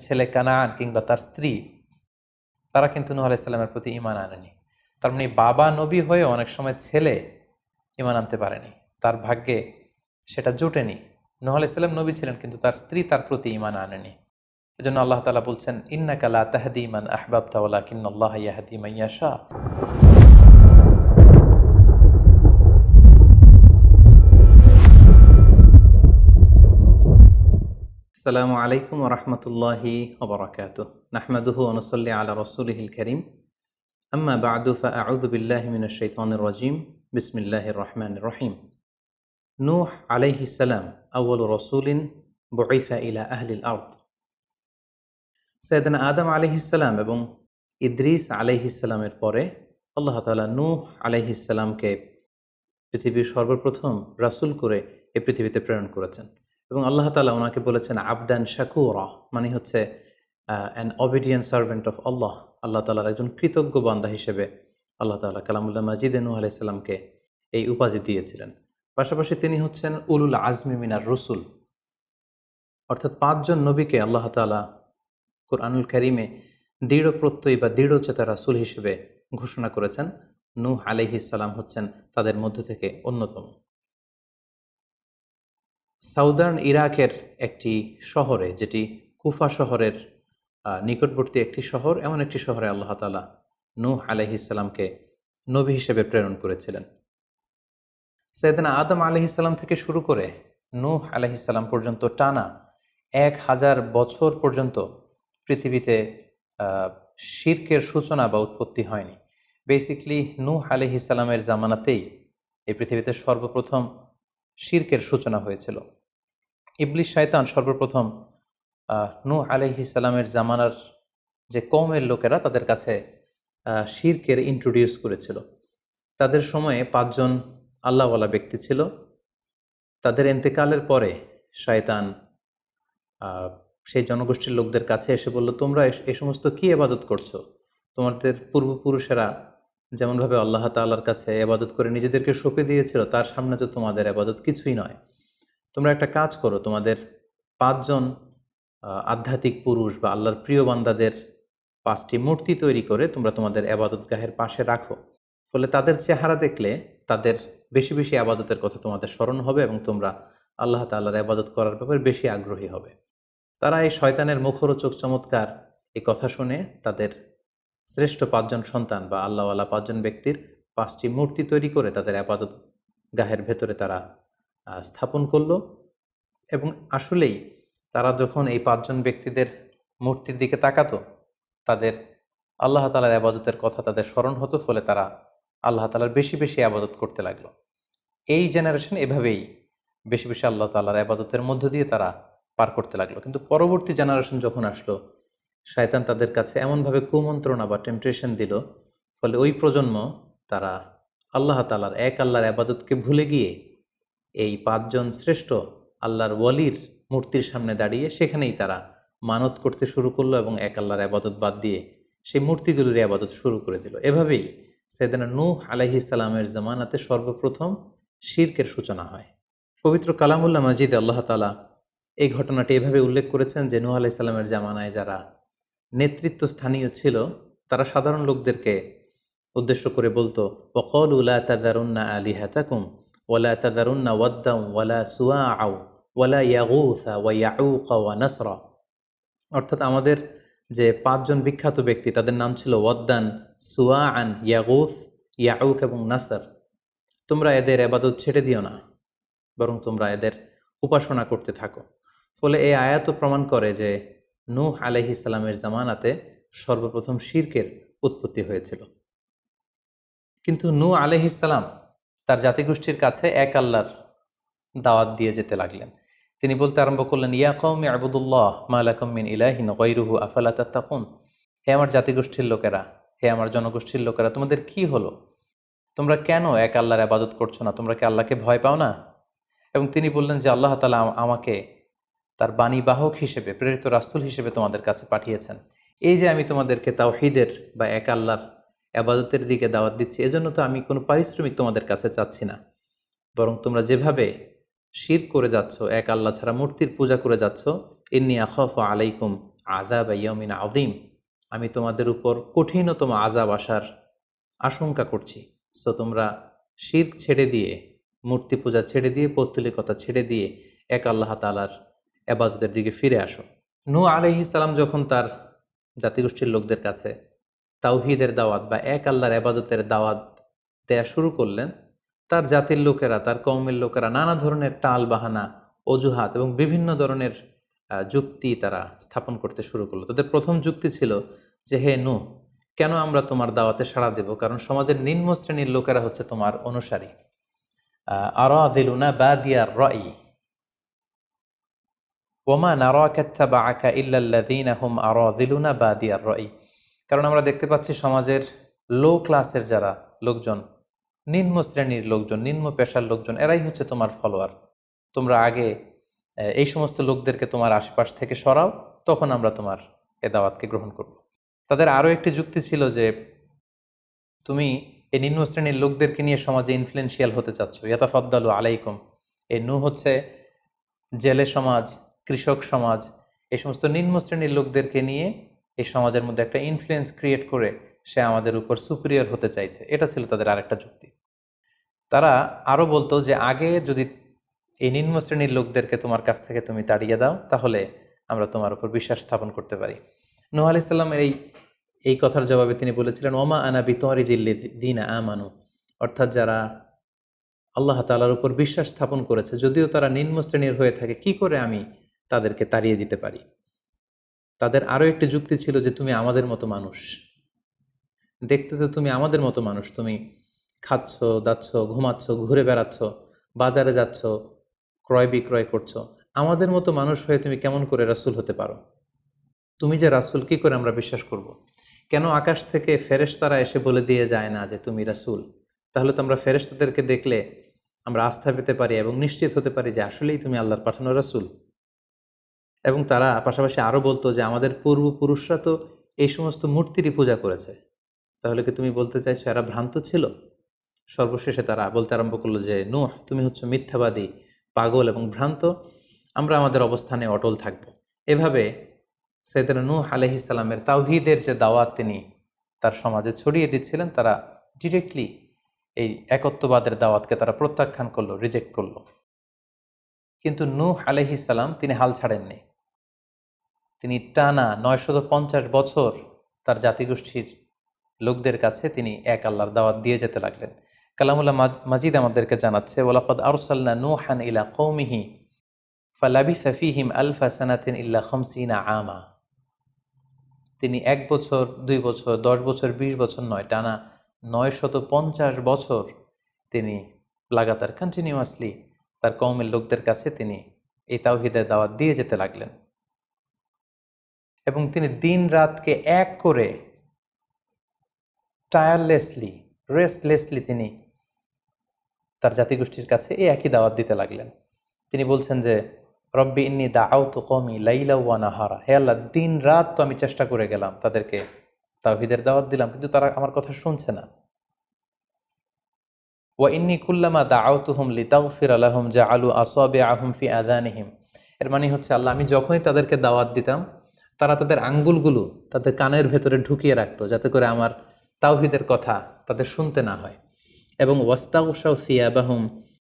ছেলে কানান কিংবা তার স্ত্রী, তারা কিন্তু নূহ আলাইহিস সালামের প্রতি ঈমান আনেনি। তার মানে বাবা নবী হয়ে অনেক সময় ছেলে ঈমান আনতে পারেনি, তার ভাগ্যে সেটা জোটেনি। নূহ আলাইহিস সালাম নবী ছিলেন, কিন্তু তার স্ত্রী তার প্রতি ঈমান আনেনি। এজন্য আল্লাহ তাআলা বলছেন, ইন্নাকা লা তাহদি মান আহবাবতা ওয়ালাকিন্নাল্লাহা ইয়াহদি মান ইয়াশা। আসসালামু আলাইকুম ওয়া রাহমাতুল্লাহি ওয়া বারাকাতুহু। নাহমাদুহু ওয়া নুসাল্লি আলা রাসূলিহিল কারীম। আম্মা বা'দু ফাআউযু বিল্লাহি মিনাশ শাইতানির রাজীম। বিসমিল্লাহির রহমানির রহিম। নূহ আলাইহিস সালাম আউয়ালু রাসূলিন বুইসা ইলা আহলিল আরদ। সাইয়েদনা আদম আলাইহিস সালাম এবং ইদ্রিস আলাইহিস সালামের পরে আল্লাহ তাআলা নূহ আলাইহিস সালামকে পৃথিবীর সর্বপ্রথম রাসূল করে এই পৃথিবীতে প্রেরণ করেছেন। এবং আল্লাহ তাআলা ওনাকে বলেছেন আবদান শাকুরা, মানে হচ্ছে অ্যান অবিডিয়েন্ট সার্ভেন্ট অফ আল্লাহ। আল্লাহ তাআলার একজন কৃতজ্ঞ বান্দা হিসেবে আল্লাহ তাআলা কালামুল্লাহ মাজিদে নূহ আলাইহিস সালামকে এই উপাধি দিয়েছিলেন। পাশাপাশি তিনি হচ্ছেন উলুল আজমি মিনার রসুল, অর্থাৎ 5 জন নবীকে আল্লাহ তাআলা কুরআনুল কারীমে দৃঢ় প্রত্যয়ী বা দৃঢ়চেতা রাসূল হিসেবে ঘোষণা করেছেন। নূহ আলাইহিস সালাম হচ্ছেন তাদের মধ্য থেকে অন্যতম। সাউদার্ন ইরাকের একটি শহরে, যেটি কুফা শহরের নিকটবর্তী একটি শহর, এমন একটি শহরে আল্লাহ তাআলা নূহ আলাইহিস সালামকে নবী হিসেবে প্রেরণ করেছিলেন। সাইয়েদনা আদম আলাইহিস সালাম থেকে শুরু করে নূহ আলাইহিস সালাম পর্যন্ত টানা 1000 বছর পর্যন্ত পৃথিবীতে শিরকের সূচনা বা উৎপত্তি হয়নি। বেসিকলি নূহ আলাইহিস সালামের জামানাতেই এই পৃথিবীতে সর্বপ্রথম শিরকের সূচনা হয়েছিল। ইবলিস শয়তান সর্বপ্রথম নূহ আলাইহিস সালামের জামানার যে কওমের লোকেরা, তাদের কাছে শিরকের ইন্ট্রোডিউস করেছিল। তাদের সময়ে 5 জন আল্লাহওয়ালা ব্যক্তি ছিল। তাদের ইন্তেকালের পরে শয়তান সেই জনগোষ্ঠীর লোকদের কাছে এসে বলল, তোমরা এই সমস্ত কি ইবাদত করছো? তোমাদের পূর্বপুরুষেরা যেমনভাবে আল্লাহ তাআলার কাছে ইবাদত করে নিজেদেরকে সঁপে দিয়েছিল, তার সামনে তো তোমাদের ইবাদত কিছুই নয়। তোমরা একটা কাজ করো, তোমাদের 5 জন আধ্যাত্মিক পুরুষ বা আল্লাহর প্রিয় বান্দাদের 5টি মূর্তি তৈরি করে তোমরা তোমাদের ইবাদতগাহের পাশে রাখো। ফলে তাদের চেহারা দেখলে তাদের বেশি বেশি ইবাদতের কথা তোমাদের স্মরণ হবে এবং তোমরা আল্লাহ তাআলার ইবাদত করার ব্যাপারে বেশি আগ্রহী হবে। তারা এই শয়তানের মুখরোচক চমৎকার এই কথা শুনে তাদের শ্রেষ্ঠ 5 জন সন্তান বা আল্লাহওয়ালা 5 জন ব্যক্তির 5টি মূর্তি তৈরি করে তাদের ইবাদত গাহের ভেতরে তারা স্থাপন করলো। এবং আসলেই তারা যখন এই 5 জন ব্যক্তিদের মূর্তির দিকে তাকাতো, তাদের আল্লাহ তাআলার ইবাদতের কথা তাদের স্মরণ হতো, ফলে তারা আল্লাহ তাআলার বেশি বেশি ইবাদত করতে লাগলো। এই জেনারেশন এভাবেই বেশি বেশি আল্লাহ তাআলার ইবাদতের মধ্য দিয়ে তারা পার করতে লাগলো। কিন্তু পরবর্তী জেনারেশন যখন আসলো, শয়তান তাদের কাছে এমনভাবে কুমন্ত্রণা বা টেম্পটেশন দিল, ফলে ওই প্রজন্ম তারা আল্লাহ তাআলার এক আল্লাহর ইবাদতকে ভুলে গিয়ে এই 5 জন শ্রেষ্ঠ আল্লাহর ওয়ালির মূর্তির সামনে দাঁড়িয়ে সেখানেই তারা মানত করতে শুরু করলো এবং এক আল্লাহর ইবাদত বাদ দিয়ে সেই মূর্তিগুলোর ইবাদত শুরু করে দিল। এভাবেই সাইয়েদনা নূহ আলাইহিস সালামের জামানাতে সর্বপ্রথম শিরকের সূচনা হয়। পবিত্র কালামুল্লাহ মাজিদে আল্লাহ তাআলা এই ঘটনাটি এভাবে উল্লেখ করেছেন যে নূহ আলাইহিস সালামের জামানায় যারা নেতৃত্ব স্থানীয় ছিল, তারা সাধারণ লোকদেরকে উদ্দেশ্য করে বলতো, ওয়াকালু লা তাযারুন্না আলিহাতাকুম ওয়ালা তাযারুন্না ওয়াদ্দাম ওয়ালা সুওয়াআ ওয়ালা ইয়াগুসা ওয়া ইয়াউকা ওয়া নাসরা। অর্থাৎ আমাদের যে 5 জন বিখ্যাত ব্যক্তি, তাদের নাম ছিল ওয়াদ্দান, সুওয়াআন, ইয়াগুস, ইয়াউক এবং নাসর। তোমরা এদের ইবাদত ছেড়ে দিও না, বরং তোমরা এদের উপাসনা করতে থাকো। ফলে এই আয়াত প্রমাণ করে যে নূহ আলাইহিস সালামের জামানাতে সর্বপ্রথম শিরকের উৎপত্তি হয়েছিল। কিন্তু নূহ আলাইহিস সালাম তার জাতিগোষ্ঠীর কাছে এক আল্লাহর দাওয়াত দিয়ে যেতে লাগলেন। তিনি বলতে আরম্ভ করলেন, ইয়া কওমি আবুদুল্লাহ মা লাকুম মিন ইলাহিন গায়রুহু আফালা তাত্তাকুন। হে আমার জাতিগোষ্ঠীর লোকেরা, হে আমার জনগোষ্ঠীর লোকেরা, তোমাদের কি হলো? তোমরা কেন এক আল্লাহর ইবাদত করছো না? তোমরা কি আল্লাহকে ভয় পাও না? এবং তিনি বললেন যে আল্লাহ তাআলা আমাকে তার বাণীবাহক হিসেবে, প্রেরিত রাসূল হিসেবে তোমাদের কাছে পাঠিয়েছেন। এই যে আমি তোমাদেরকে তাওহীদের বা এক আল্লাহর ইবাদতের দিকে দাওয়াত দিচ্ছি, এজন্য তো আমি কোনো পারিশ্রমিক তোমাদের কাছে চাচ্ছি না, বরং তোমরা যেভাবে শিরক করে যাচ্ছ, এক আল্লাহ ছাড়া মূর্তির পূজা করে যাচ্ছ, ইন্নী আখাফু আলাইকুম আযাব ইয়াউমিন আযীম, আমি তোমাদের উপর কঠিনতম আযাব আসার আশঙ্কা করছি। সো তোমরা শিরক ছেড়ে দিয়ে, মূর্তি পূজা ছেড়ে দিয়ে, পৌত্তলিকতা ছেড়ে দিয়ে এক আল্লাহ তাআলার ইবাদতের দিকে ফিরে আসো। নূহ আলাইহিস সালাম যখন তার জাতিগোষ্ঠীর লোকদের কাছে তাওহীদের দাওয়াত বা এক আল্লাহর ইবাদতের দাওয়াত দেয়া শুরু করলেন, তার জাতির লোকেরা, তার কওমের লোকেরা নানা ধরনের টাল বাহানা, অজুহাত এবং বিভিন্ন ধরনের যুক্তি তারা স্থাপন করতে শুরু করলো। তাদের প্রথম যুক্তি ছিল যে, হে নূহ, কেন আমরা তোমার দাওয়াতে সাড়া দেব? কারণ সমাজের নিম্ন শ্রেণীর লোকেরা হচ্ছে তোমার অনুসারী। আরাযিলুনা বাদিয়ার রাই ওমা নারাকা ইত্তাবাআকা ইল্লাল্লাযীনা হুম আরাযিলুনা বাদিয়ার রাই। কারণ আমরা দেখতে পাচ্ছি সমাজের লো ক্লাসের যারা লোকজন, নিম্ন শ্রেণীর লোকজন, নিম্ন পেশার লোকজন, এরাই হচ্ছে তোমার ফলোয়ার। তোমরা আগে এই সমস্ত লোকদেরকে তোমার আশপাশ থেকে সরাও, তখন আমরা তোমার এ দাওয়াতকে গ্রহণ করব। তাদের আরও একটি যুক্তি ছিল যে, তুমি এই নিম্ন শ্রেণীর লোকদেরকে নিয়ে সমাজে ইনফ্লুয়েন্সিয়াল হতে চাচ্ছ। ইয়াতাফাদ্দালু আলাইকুম, এই নূহ হচ্ছে জেলে সমাজ, কৃষক সমাজ, এই সমস্ত নিম্ন শ্রেণীর লোকদেরকে নিয়ে এই সমাজের মধ্যে একটা ইনফ্লুয়েন্স ক্রিয়েট করে সে আমাদের উপর সুপিরিয়র হতে চাইছে। এটা ছিল তাদের আরেকটা যুক্তি। তারা আরও বলতো যে, আগে যদি এই নিম্ন শ্রেণীর লোকদেরকে তোমার কাছ থেকে তুমি তাড়িয়ে দাও, তাহলে আমরা তোমার উপর বিশ্বাস স্থাপন করতে পারি। নূহ আলাইহিস সালামের এই কথার জবাবে তিনি বলেছিলেন, ওমা আনা বিতারিদিল্লাযীনা আমানু, অর্থাৎ যারা আল্লাহ তাআলার উপর বিশ্বাস স্থাপন করেছে, যদিও তারা নিম্ন শ্রেণীর হয়ে থাকে, কি করে আমি তাদেরকে তাড়িয়ে দিতে পারি? তাদের আরও একটি যুক্তি ছিল যে, তুমি আমাদের মতো মানুষ, দেখতে তো তুমি আমাদের মতো মানুষ, তুমি খাচ্ছ, দাচ্ছ, ঘুমাচ্ছ, ঘুরে বেড়াচ্ছ, বাজারে যাচ্ছ, ক্রয় বিক্রয় করছো, আমাদের মতো মানুষ হয়ে তুমি কেমন করে রাসূল হতে পারো? তুমি যে রাসূল, কি করে আমরা বিশ্বাস করব? কেন আকাশ থেকে ফেরেশতারা এসে বলে দিয়ে যায় না যে তুমি রাসূল? তাহলে তো আমরা ফেরেশতাদেরকে দেখলে আমরা আস্থা পেতে পারি এবং নিশ্চিত হতে পারি যে আসলেই তুমি আল্লাহর পাঠানো রাসূল। এবং তারা পাশাপাশি আরও বলতো যে, আমাদের পূর্বপুরুষরা তো এই সমস্ত মূর্তিরই পূজা করেছে, তাহলে কি তুমি বলতে চাইছো এরা ভ্রান্ত ছিল? সর্বশেষে তারা বলতে আরম্ভ করলো যে, নূহ, তুমি হচ্ছে মিথ্যাবাদী, পাগল এবং ভ্রান্ত, আমরা আমাদের অবস্থানে অটল থাকব। এভাবে সাইয়েদনা নূহ আলাইহিস সালামের তাওহীদের যে দাওয়াত তিনি তার সমাজে ছড়িয়ে দিচ্ছিলেন, তারা ডিরেক্টলি এই একত্ববাদের দাওয়াতকে তারা প্রত্যাখ্যান করলো, রিজেক্ট করলো। কিন্তু নূহ আলাইহিস সালাম তিনি হাল ছাড়েননি। তিনি টানা 950 বছর তার জাতিগোষ্ঠীর লোকদের কাছে তিনি এক আল্লাহর দাওয়াত দিয়ে যেতে লাগলেন। কালামুল্লাহ মাজিদ আমাদেরকে জানাচ্ছে, ওয়ালাকাদ আরসালনা নূহান ইলা কওমিহি ফালাবিসা ফীহিম আলফা সানাতিন ইল্লা 50 আমা। তিনি 1 বছর, 2 বছর, 10 বছর, 20 বছর নয়, টানা 950 বছর তিনি লাগাতার কন্টিনিউয়াসলি তার কওমের লোকদের কাছে তিনি এই তাওহীদের দাওয়াত দিয়ে যেতে লাগলেন। এবং তিনি দিন রাতকে এক করে টায়ারলেসলি, রেস্টলেসলি তিনি তার জাতিগোষ্ঠীর কাছে এই একই দাওয়াত দিতে লাগলেন। তিনি বলছেন যে, রব্বি ইন্নী দাআউতু কওমি লাইলা ওয়া নাহারা, হে আল্লাহ, দিন রাত তো আমি চেষ্টা করে গেলাম, তাদেরকে তাওহীদের দাওয়াত দিলাম, কিন্তু তারা আমার কথা শুনছে না। ওয়া ইন্নী কুল্লামা দাআউতুহুম লিতাগফিরা লাহুম জাআলু আসাবিআহুম ফি আযানিহিম। এর মানে হচ্ছে, আল্লাহ, আমি যখনই তাদেরকে দাওয়াত দিতাম, তারা তাদের আঙ্গুলগুলো তাদের কানের ভেতরে ঢুকিয়ে রাখতো, যাতে করে আমার তাওহীদের কথা তাদের শুনতে না হয়। এবং ওয়াস্তাগশাউ সিয়াবাহুম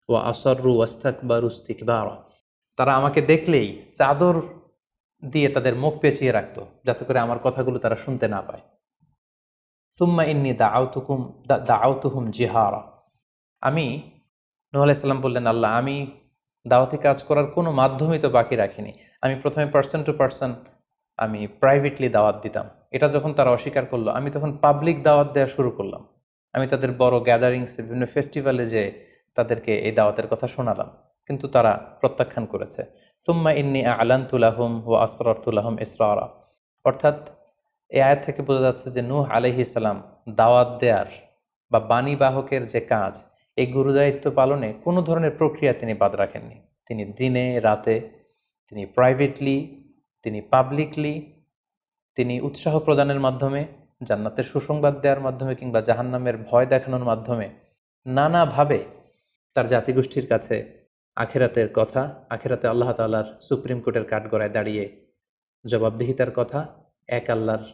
ওয়া আসররু ওয়াস্তাকবারু ইস্তিকবারা, তারা আমাকে দেখলেই চাদর দিয়ে তাদের মুখ পেঁচিয়ে রাখতো, যাতে করে আমার কথাগুলো তারা শুনতে না পায়। সুম্মা ইন্নী দাআউতুহুম জিহারা। আমি, নূহ আলাইহিস সালাম বললেন, আল্লাহ, আমি দাওয়াতি কাজ করার কোনো মাধ্যমই তো বাকি রাখিনি। আমি প্রথমে পার্সন টু পার্সন আমি প্রাইভেটলি দাওয়াত দিতাম। এটা যখন তারা অস্বীকার করলো, আমি তখন পাবলিক দাওয়াত দেওয়া শুরু করলাম। আমি তাদের বড় গ্যাদারিংসে, বিভিন্ন ফেস্টিভ্যালে যে তাদেরকে এই দাওয়াতের কথা শোনালাম, কিন্তু তারা প্রত্যাখ্যান করেছে। সুম্মা ইন্নী আ'লানতু লাহুম ওয়া আসরারতু লাহুম ইসরারা। অর্থাৎ এই আয়াত থেকে বোঝা যাচ্ছে যে, নূহ আলাইহিস সালাম দাওয়াত দেয়ার বা বাণী বাহকের যে কাজ, এই গুরুদায়িত্ব পালনে কোনো ধরনের প্রক্রিয়া তিনি বাদ রাখেননি। তিনি দিনে রাতে, তিনি প্রাইভেটলি, তিনি পাবলিকলি, তিনি উৎসাহ প্রদানের মাধ্যমে, জান্নাতের সুসংবাদ দেওয়ার মাধ্যমে, কিংবা জাহান্নামের ভয় দেখানোর মাধ্যমে নানাভাবে তার জাতিগোষ্ঠীর কাছে আখিরাতের কথা, আখিরাতে আল্লাহ তাআলার সুপ্রিম কোর্টের কাঠগড়ায় দাঁড়িয়ে জবাবদিহিতার কথা, এক আল্লাহর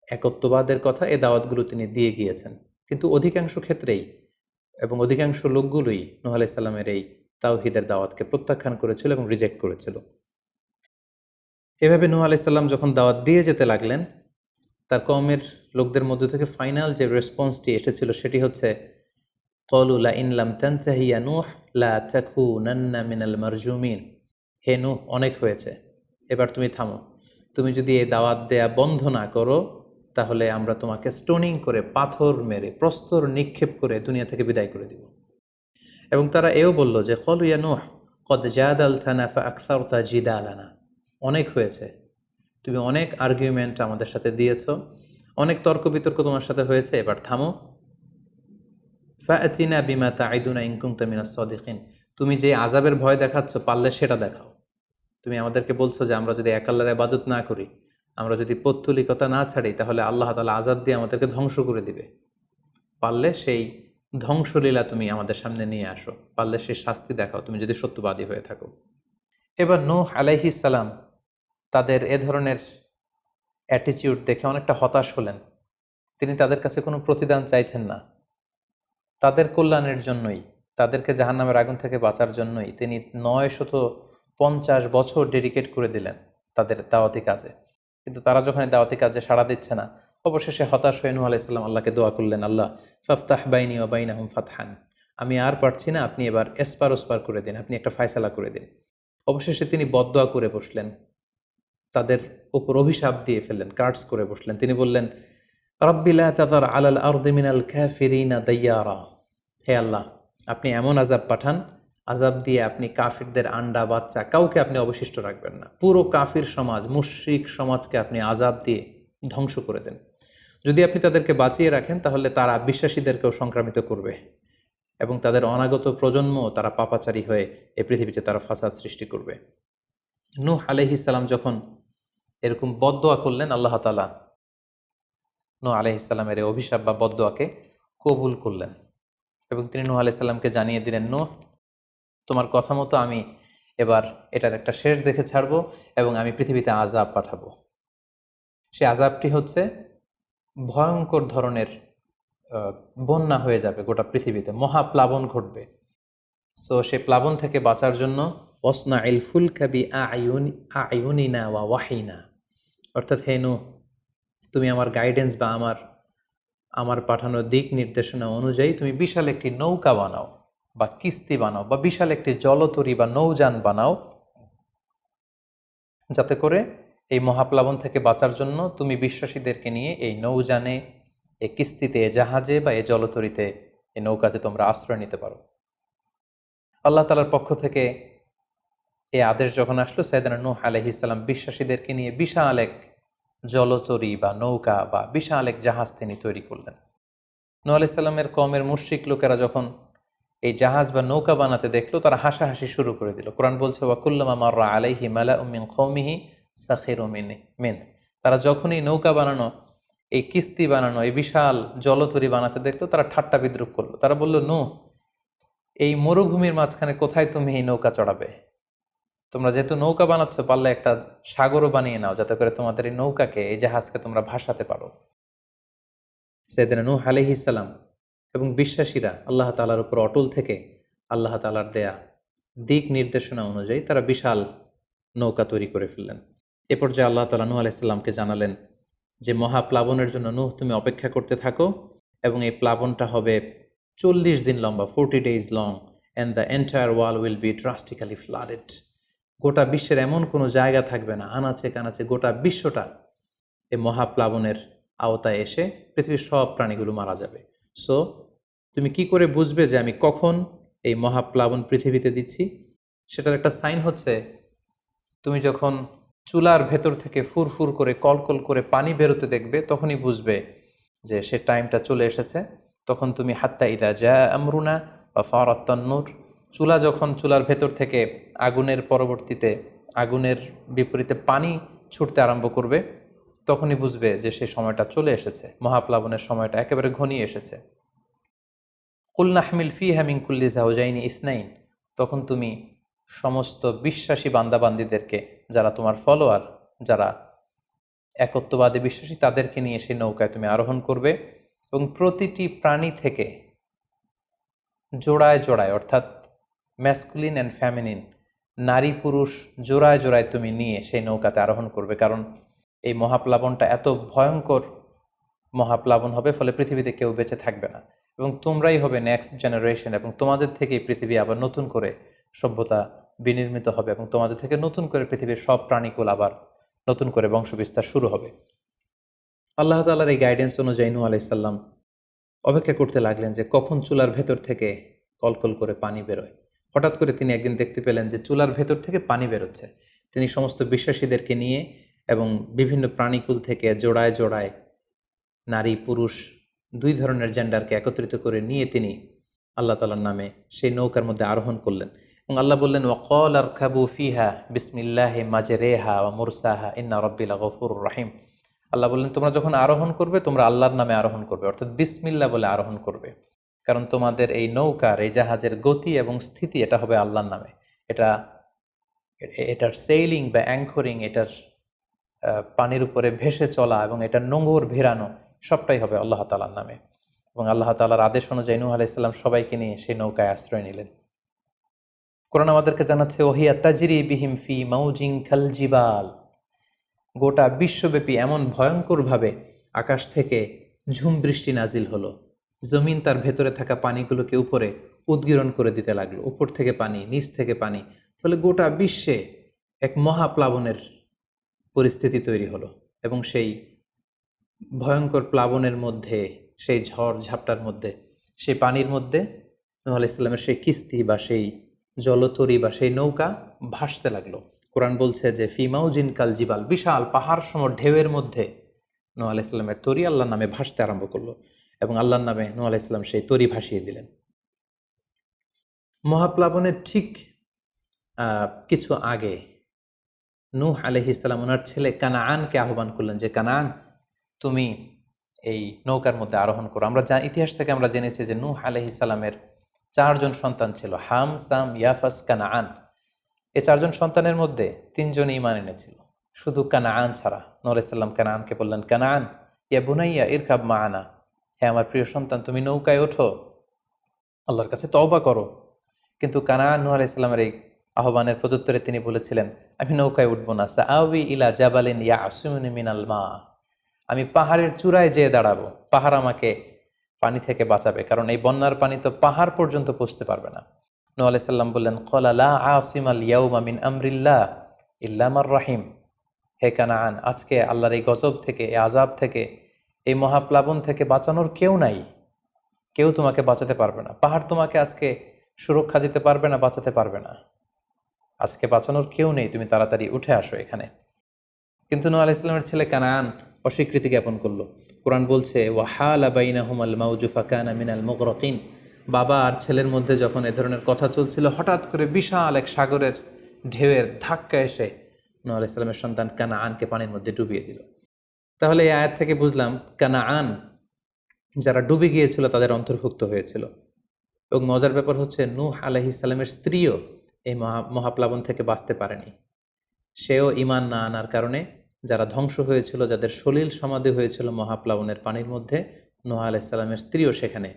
একত্ববাদের কথা, এই দাওয়াতগুলো তিনি দিয়ে গিয়েছেন। কিন্তু অধিকাংশ ক্ষেত্রেই এবং অধিকাংশ লোকগুলোই নূহ আলাইহিস সালামের এই তাওহীদের দাওয়াতকে প্রত্যাখ্যান করেছিল এবং রিজেক্ট করেছিল। এভাবে নূহ আলাইহিস সালাম যখন দাওয়াত দিয়ে যেতে লাগলেন, তার কওমের লোকদের মধ্য থেকে ফাইনাল যে রেসপন্সটি এসেছিল সেটি হচ্ছে, ক্বালু লাইন লাম তানতাহি ইয়া নূহ লা তাকুনান্না মিনাল মারজুমিন। হে নূহ, অনেক হয়েছে, এবার তুমি থামো। তুমি যদি এই দাওয়াত দেয়া বন্ধ না করো, তাহলে আমরা তোমাকে স্টোনিং করে, পাথর মেরে, প্রস্তর নিক্ষেপ করে দুনিয়া থেকে বিদায় করে দিব। এবং তারা এও বলল যে, ক্বালু ইয়া নূহ ক্বাদ জাদালতানা ফাআকসারতা জিদালানা। অনেক হয়েছে, তুমি অনেক আর্গুমেন্ট আমাদের সাথে দিয়েছ, অনেক তর্ক বিতর্ক তোমার সাথে হয়েছে, এবার থামো। ফাআতিনা বিমা তাইদুনা ইন কুনতা মিনাস সাদিকিন। তুমি যে আযাবের ভয় দেখাচ্ছ, পারলে সেটা দেখাও। তুমি আমাদেরকে বলছো যে আমরা যদি এক আল্লাহর ইবাদত না করি, আমরা যদি পৌত্তলিকতা না ছাড়ি, তাহলে আল্লাহ তাআলা আযাব দিয়ে আমাদেরকে ধ্বংস করে দিবে। পারলে সেই ধ্বংসলীলা তুমি আমাদের সামনে নিয়ে আসো, পারলে সেই শাস্তি দেখাও, তুমি যদি সত্যবাদী হয়ে থাকো। এবার নূহ আলাইহিস সালাম তাদের এ ধরনের অ্যাটিটিউড দেখে অনেকটা হতাশ হলেন। তিনি তাদের কাছে কোনো প্রতিদান চাইছেন না, তাদের কল্যাণের জন্যই, তাদেরকে জাহান্নামের আগুন থেকে বাঁচার জন্যই তিনি 950 বছর ডেডিকেট করে দিলেন তাদের দাওয়াতি কাজে। কিন্তু তারা যখন এই দাওয়াতি কাজে সাড়া দিচ্ছে না, অবশেষে হতাশ হয়ে নূহ আলাইহিস সালাম আল্লাহকে দোয়া করলেন, আল্লাহ ফাফতাহ বাইনি ওয়া বাইনাহুম ফাতহান। আমি আর পারছি না, আপনি এবার এসপার ওসপার করে দিন, আপনি একটা ফায়সালা করে দিন। অবশেষে তিনি বদদোয়া করে বসলেন, তাদের উপর অভিশাপ দিয়ে ফেললেন, কার্ডস করে বসলেন। তিনি বললেন, রাব্বি লা তাযার আলাল আরদি মিনাল কাফিরিনা দাইয়ারা। হে আল্লাহ, আপনি এমন আযাব পাঠান, আযাব দিয়ে আপনি কাফিরদের আন্ডা বাচ্চা কাউকে আপনি অবশিষ্ট রাখবেন না। পুরো কাফির সমাজ, মুশরিক সমাজকে আপনি আযাব দিয়ে ধ্বংস করে দেন। যদি আপনি তাদেরকে বাঁচিয়ে রাখেন, তাহলে তারা বিশ্বাসীদেরকেও সংক্রামিত করবে এবং তাদের অনাগত প্রজন্ম তারা পাপাচারী হয়ে এই পৃথিবীতে তারা ফাসাদ সৃষ্টি করবে। নূহ আলাইহিস সালাম যখন এরকম বদদোয়া করলেন, আল্লাহ তাআলা নূহ আলাইহিস সালামের এই অভিশাপ বা বদদোয়াকে কবুল করলেন এবং তিনি নূহ আলাইহিস সালামকে জানিয়ে দিলেন, নূহ, তোমার কথা মতো আমি এবার এটার একটা শেষ দেখে ছাড়বো এবং আমি পৃথিবীতে আযাব পাঠাবো। সে আযাবটি হচ্ছে ভয়ঙ্কর ধরনের বন্যা হয়ে যাবে গোটা পৃথিবীতে, মহাপ্লাবন ঘটবে। সো সে প্লাবন থেকে বাঁচার জন্য ওয়াসনাইল ফুলকা বিআইউনিনা ওয়া ওয়াহিনা, অর্থাৎ হে নূহ, তুমি আমার গাইডেন্স বা আমার পাঠানো দিক নির্দেশনা অনুযায়ী তুমি বিশাল একটি নৌকা বানাও বা কিস্তি বানাও বা বিশাল একটি জলতরী বা নৌযান বানাও, যাতে করে এই মহাপ্লাবন থেকে বাঁচার জন্য তুমি বিশ্বাসীদেরকে নিয়ে এই নৌযানে, এই কিস্তিতে, জাহাজে বা এই জলতরীতে, এই নৌকাতে তোমরা আশ্রয় নিতে পারো। আল্লাহ তাআলার পক্ষ থেকে এই আদেশ যখন আসলো, সাইয়েদনা নূহ আলাইহিস সালাম বিশ্বাসীদেরকে নিয়ে বিশাল এক জলতরী বা নৌকা বা বিশাল এক জাহাজ তিনি তৈরি করলেন। নূহ আলাইহিস সালামের কওমের মুশরিক লোকেরা যখন এই জাহাজ বা নৌকা বানাতে দেখলো, তারা হাসাহাসি শুরু করে দিল। কোরআন বলছে, ওয়া কুল্লামা মাররা আলাইহি মালাউম মিন কওমিহি সাখিরু মিন। তারা যখনই নৌকা বানানো, এই কিস্তি বানানো, এই বিশাল জলতরী বানাতে দেখলো, তারা ঠাট্টা বিদ্রুপ করলো। তারা বলল, নূহ, এই মরুভূমির মাঝখানে কোথায় তুমি এই নৌকা চড়াবে? তোমরা যেহেতু নৌকা বানাচ্ছ, পারলে একটা সাগরও বানিয়ে নাও, যাতে করে তোমাদের এই নৌকাকে, এই জাহাজকে তোমরা ভাসাতে পারো। সাইয়েদনা নূহ আলাইহিস সালাম এবং বিশ্বাসীরা আল্লাহ তাআলার উপর অটল থেকে আল্লাহ তাআলার দেয়া দিক নির্দেশনা অনুযায়ী তারা বিশাল নৌকা তৈরি করে ফেললেন। এ পর্যায়ে আল্লাহ তাআলা নূহ আলাইহিস সালামকে জানালেন যে, মহাপ্লাবনের জন্য নূহ তুমি অপেক্ষা করতে থাকো এবং এই প্লাবনটা হবে 40 দিন লম্বা, 40 days long, and the entire wall will be drastically flooded. গোটা বিশ্বের এমন কোনো জায়গা থাকবে না, আনাচে কানাচে গোটা বিশ্বটা এই মহাপ্লাবনের আওতায় এসে পৃথিবীর সব প্রাণীগুলো মারা যাবে। সো তুমি কি করে বুঝবে যে আমি কখন এই মহাপ্লাবন পৃথিবীতে দিচ্ছি? সেটার একটা সাইন হচ্ছে, তুমি যখন চুলার ভেতর থেকে ফুরফুর করে, কলকল করে পানি বেরোতে দেখবে, তখনই বুঝবে যে সে টাইমটা চলে এসেছে। তখন তুমি হাত্তা ইদা জা আমরুনা বা ফারাত তান্নুর, চুলার ভেতর থেকে আগুনের পরবর্তীতে, আগুনের বিপরীতে পানি ছুটতে আরম্ভ করবে, তখনই বুঝবে যে সে সময়টা চলে এসেছে, মহাপ্লাবনের সময়টা একেবারে ঘনিয়ে এসেছে। কুল নাহমিল ফিহা মিন কুল্লি যাওজাইনি ইসনাইন, তখন তুমি সমস্ত বিশ্বাসী বান্দাবান্দিদেরকে, যারা তোমার ফলোয়ার, যারা একত্ববাদে বিশ্বাসী তাদেরকে নিয়ে সেই নৌকায় তুমি আরোহণ করবে এবং প্রতিটি প্রাণী থেকে জোড়ায় জোড়ায়, অর্থাৎ ম্যাসকুলিন অ্যান্ড ফ্যামিনিন, নারী পুরুষ জোড়ায় জোড়ায় তুমি নিয়ে সেই নৌকাতে আরোহণ করবে, কারণ এই মহাপ্লাবনটা এত ভয়ঙ্কর মহাপ্লাবন হবে, ফলে পৃথিবীতে কেউ বেঁচে থাকবে না এবং তোমরাই হবে নেক্সট জেনারেশন, এবং তোমাদের থেকেই পৃথিবী আবার নতুন করে সভ্যতা বিনির্মিত হবে এবং তোমাদের থেকে নতুন করে পৃথিবীর সব প্রাণীকুল আবার নতুন করে বংশবিস্তার শুরু হবে। আল্লাহ তাআলার এই গাইডেন্স অনুযায়ী নূহ আলাইহিস সালাম অপেক্ষা করতে লাগলেন যে কখন চুলার ভেতর থেকে কলকল করে পানি বেরোয়। হঠাৎ করে তিনি একদিন দেখতে পেলেন যে চুলার ভেতর থেকে পানি বেরোচ্ছে। তিনি সমস্ত বিশ্বাসীদেরকে নিয়ে এবং বিভিন্ন প্রাণীকুল থেকে জোড়ায় জোড়ায় নারী পুরুষ দুই ধরনের জেন্ডারকে একত্রিত করে নিয়ে তিনি আল্লাহ তাআলার নামে সেই নৌকার মধ্যে আরোহণ করলেন এবং আল্লাহ বললেন, ওয়াকাল আরকাবু ফিহা বিসমিল্লাহি মাজরেহা ওয়া মুরসাহা ইন্না রাব্বি লাগফুরুর রাহিম। আল্লাহ বললেন, তোমরা যখন আরোহণ করবে তোমরা আল্লাহর নামে আরোহণ করবে, অর্থাৎ বিসমিল্লাহ বলে আরোহণ করবে, কারণ তোমাদের এই নৌকার এই জাহাজের গতি এবং স্থিতি এটা হবে আল্লাহর নামে। এটার সেইলিং বা অ্যাঙ্করিং, এটার পানির উপরে ভেসে চলা এবং এটার নোঙর ভিড়ানো সবটাই হবে আল্লাহ তাআলার নামে। এবং আল্লাহ তাআলার আদেশ অনুযায়ী নূহ আলাইহিস সালাম সবাইকে নিয়ে সেই নৌকায় আশ্রয় নিলেন। কোরআন আমাদেরকে জানাচ্ছে, ওহিয়া তাজরি বিহিম ফি মাউজিন কাল জিবাল, গোটা বিশ্বব্যাপী এমন ভয়ঙ্করভাবে আকাশ থেকে ঝুম বৃষ্টি নাজিল হলো, জমিন তার ভেতরে থাকা পানিগুলোকে উপরে উদ্গীরণ করে দিতে লাগলো, উপর থেকে পানি নিচ থেকে পানি, ফলে গোটা বিশ্বে এক মহাপ্লাবনের পরিস্থিতি তৈরি হলো। এবং সেই ভয়ঙ্কর প্লাবনের মধ্যে, সেই ঝড় ঝাপটার মধ্যে, সেই পানির মধ্যে নূহ আলাইহিস সালামের সেই কিস্তি বা সেই জলতরী বা সেই নৌকা ভাসতে লাগলো। কোরআন বলছে যে ফি মাউজিন কাল জিবাল, বিশাল পাহাড় সম ঢেউয়ের মধ্যে নূহ আলাইহিস সালামের তরী আল্লাহর নামে ভাসতে আরম্ভ করলো এবং আল্লাহর নামে নূহ আলাইহিস সালাম সেই তরী ভাসিয়ে দিলেন। মহাপ্লাবনের ঠিক কিছু আগে নূহ আলাইহিস সালাম ওনার ছেলে কানাআনকে আহ্বান করলেন যে, কানাআন, তুমি এই নৌকার মধ্যে আরোহণ করো। আমরা ইতিহাস থেকে আমরা জেনেছি যে নূহ আলাইহিস সালামের 4 জন সন্তান ছিল, হাম, সাম, ইয়াফাস, কানাআন। এই 4 জন সন্তানের মধ্যে 3 জন ঈমান এনেছিল, শুধু কানাআন ছাড়া। নূহ আলাইহিস সালাম কানাআনকে বললেন, কানাআন ইয়া বুনাইয়া ইরকাব মাআনা, হে আমার প্রিয় সন্তান, তুমি নৌকায় ওঠো, আল্লাহর কাছে তওবা করো। কিন্তু কানাআন নূহ আলাইহিস সালামের এই আহ্বানের প্রত্যুত্তরে তিনি বলেছিলেন, আমি নৌকায় উঠবো না, সাআবি ইলা জাবালিন ইয়াসিমুনি মিনাল মা, আমি পাহাড়ের চূড়ায় যেয়ে দাঁড়াবো, পাহাড় আমাকে পানি থেকে বাঁচাবে, কারণ এই বন্যার পানি তো পাহাড় পর্যন্ত পৌঁছতে পারবে না। নূহ আলাইহিস সালাম বললেন, ক্বালা লা আসিমাল ইয়াউমা মিন আমরিল্লাহ ইল্লা মার রাহিম, হে কানাআন, আজকে আল্লাহর এই গজব থেকে, এই আযাব থেকে, এই মহাপ্লাবন থেকে বাঁচানোর কেউ নাই, কেউ তোমাকে বাঁচাতে পারবে না। পাহাড় তোমাকে আজকে সুরক্ষা দিতে পারবে না, বাঁচাতে পারবে না, আজকে বাঁচানোর কেউ নেই, তুমি তাড়াতাড়ি উঠে আসো এখানে। কিন্তু নূহ আলাইহিস সালামের ছেলে কানাআন অস্বীকৃতি জ্ঞাপন করলো। কোরআন বলছে, ওয়াহালা বাইনাহুমাল মাউজু ফাকানা মিনাল মুগরাকিন, বাবা আর ছেলের মধ্যে যখন এ ধরনের কথা চলছিল, হঠাৎ করে বিশাল এক সাগরের ঢেউয়ের ধাক্কা এসে নূহ আলাইহিস সালামের সন্তান কানাআনকে পানির মধ্যে ডুবিয়ে দিল। তাহলে এই আয়াত থেকে বুঝলাম কানাআন যারা ডুবে গিয়েছিল তাদের অন্তর্ভুক্ত হয়েছিল। এবং মজার ব্যাপার হচ্ছে, নূহ আলাইহিস সালামের স্ত্রীও এই মহাপ্লাবন থেকে বাঁচতে পারেনি। সেও ঈমান না আনার কারণে যারা ধ্বংস হয়েছিল, যাদের সলিল সমাধি হয়েছিল মহাপ্লাবনের পানির মধ্যে, নূহ আলাইহিস সালামের স্ত্রীও সেখানে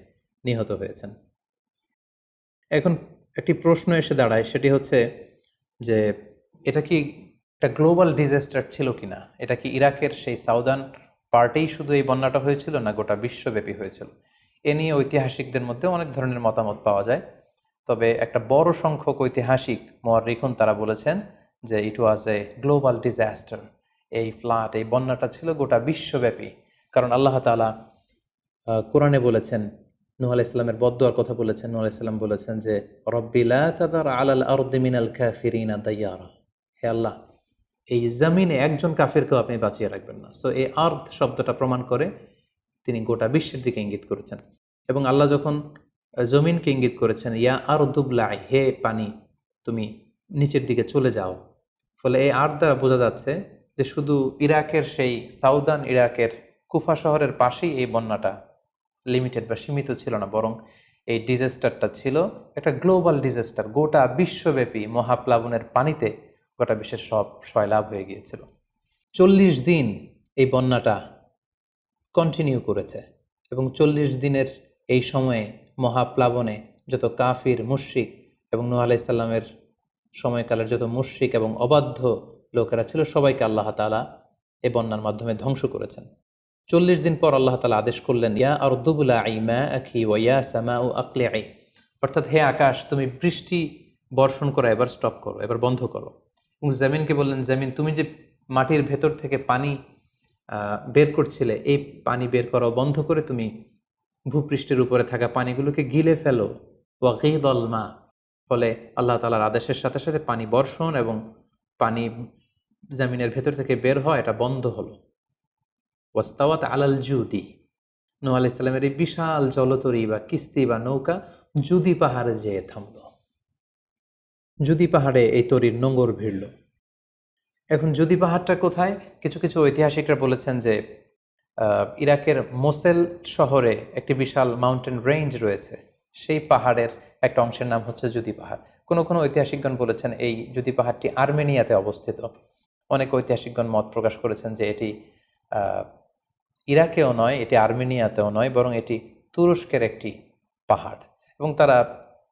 নিহত হয়েছেন। এখন একটি প্রশ্ন এসে দাঁড়ায়, সেটি হচ্ছে যে এটা কি একটা গ্লোবাল ডিজাস্টার ছিল কিনা? এটা কি ইরাকের সেই সাউদার্ন পার্টেই শুধু এই বন্যাটা হয়েছিল, না গোটা বিশ্বব্যাপী হয়েছিল? এ নিয়ে ঐতিহাসিকদের মধ্যে অনেক ধরনের মতামত পাওয়া যায়। তবে একটা বড় সংখ্যক ঐতিহাসিক মুআররিখুন তারা বলেছেন যে ইট ওয়াজ এ গ্লোবাল ডিজাস্টার। এই ফ্লাড, এই বন্যাটা ছিল গোটা বিশ্বব্যাপী। কারণ আল্লাহ তাআলা কোরআনে বলেছেন, নূহ আলাইহিস সালামের বদদুয়ার কথা বলেছেন। নূহ আলাইহিস সালাম বলেছেন যে, রব্বি লা তাযার আলাল আরদি মিনাল কাফিরিনা দাইয়ারা, হে আল্লাহ, এই জমিনে একজন কাফিরকেও আপনি বাঁচিয়ে রাখবেন না। সো এই আর্থ শব্দটা প্রমাণ করে তিনি গোটা বিশ্বের দিকে ইঙ্গিত করেছেন। এবং আল্লাহ যখন জমিনকে ইঙ্গিত করেছেন, ইয়া আরদুবলাই, হে পানি তুমি নিচের দিকে চলে যাও, ফলে এই আর্থ দ্বারা বোঝা যাচ্ছে যে শুধু ইরাকের সেই সাউদার্ন ইরাকের কুফা শহরের পাশেই এই বন্যাটা লিমিটেড বা সীমিত ছিল না, বরং এই ডিজাস্টারটা ছিল একটা গ্লোবাল ডিজাস্টার। গোটা বিশ্বব্যাপী মহাপ্লাবনের পানিতে গোটা বিশ্বের সব সয়লাভ হয়ে গিয়েছিল। 40 দিন এই বন্যাটা কন্টিনিউ করেছে এবং 40 দিনের এই সময়ে মহাপ্লাবনে যত কাফির মুশরিক এবং নূহ আলাইহিস সালামের সময়কালের যত মুশরিক এবং অবাধ্য লোকেরা ছিল সবাইকে আল্লাহ তাআলা এই বন্যার মাধ্যমে ধ্বংস করেছেন। 40 দিন পর আল্লাহ তাআলা আদেশ করলেন, ইয়া আরদু বুলাঈ মাআকি ওয়া ইয়া সামাউ আকলিঈ, অর্থাৎ হে আকাশ তুমি বৃষ্টি বর্ষণ করা এবার স্টপ করো, এবার বন্ধ করো। এবং জমিনকে বললেন, জমিন তুমি যে মাটির ভেতর থেকে পানি বের করছিলে, এই পানি বের করা বন্ধ করে তুমি ভূপৃষ্ঠের উপরে থাকা পানিগুলোকে গিলে ফেলো। ওয়াগীদাল মা, ফলে আল্লাহ তাআলার আদেশের সাথে সাথে পানি বর্ষণ এবং পানি জমিনের ভেতর থেকে বের হয় এটা বন্ধ হলো। ওয়াস্তাওয়াত আলাল জুদি, নূহ আলাইহিস সালামের এই বিশাল জলতরী বা কিস্তি বা নৌকা জুদি পাহাড়ে যেয়ে থামল। জুদি পাহাড়ে এই তরীর নোঙর ভিড়ল। এখন জুদি পাহাড়টা কোথায়? কিছু কিছু ঐতিহাসিকরা বলেছেন যে ইরাকের মোসেল শহরে একটি বিশাল মাউন্টেন রেঞ্জ রয়েছে, সেই পাহাড়ের একটা অংশের নাম হচ্ছে জুদি পাহাড়। কোনো কোনো ঐতিহাসিকগণ বলেছেন এই জুদি পাহাড়টি আর্মেনিয়াতে অবস্থিত। অনেক ঐতিহাসিকগণ মত প্রকাশ করেছেন যে এটি ইরাকেও নয়, এটি আর্মেনিয়াতেও নয়, বরং এটি তুরস্কের একটি পাহাড়। এবং তারা